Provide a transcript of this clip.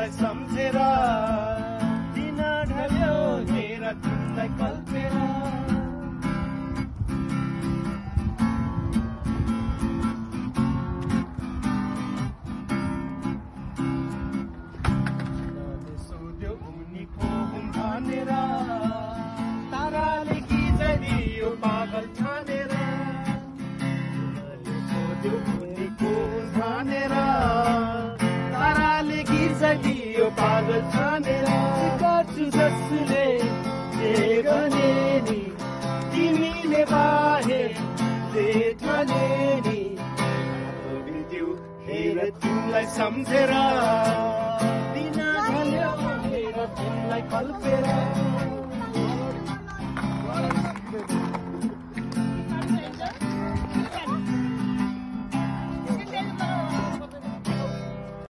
तिमीलाई सम्झेर दिन ढल्यो हेर तिमीलाई कल्पेर सोध्यो उनी को हुन् भनेर ताराले खिचाइदियो पागल ठानेर सोध्यो उनी को हुन् भनेर ताराले खिचाइदियो पागल ठानेर गर्छु जसले जे गरे नि तिमीले बाहे जे ठाने नि बित्यो हेर तिमीलाई सम्झेर दिन ढल्यो हेर तिमीलाई कल्पेर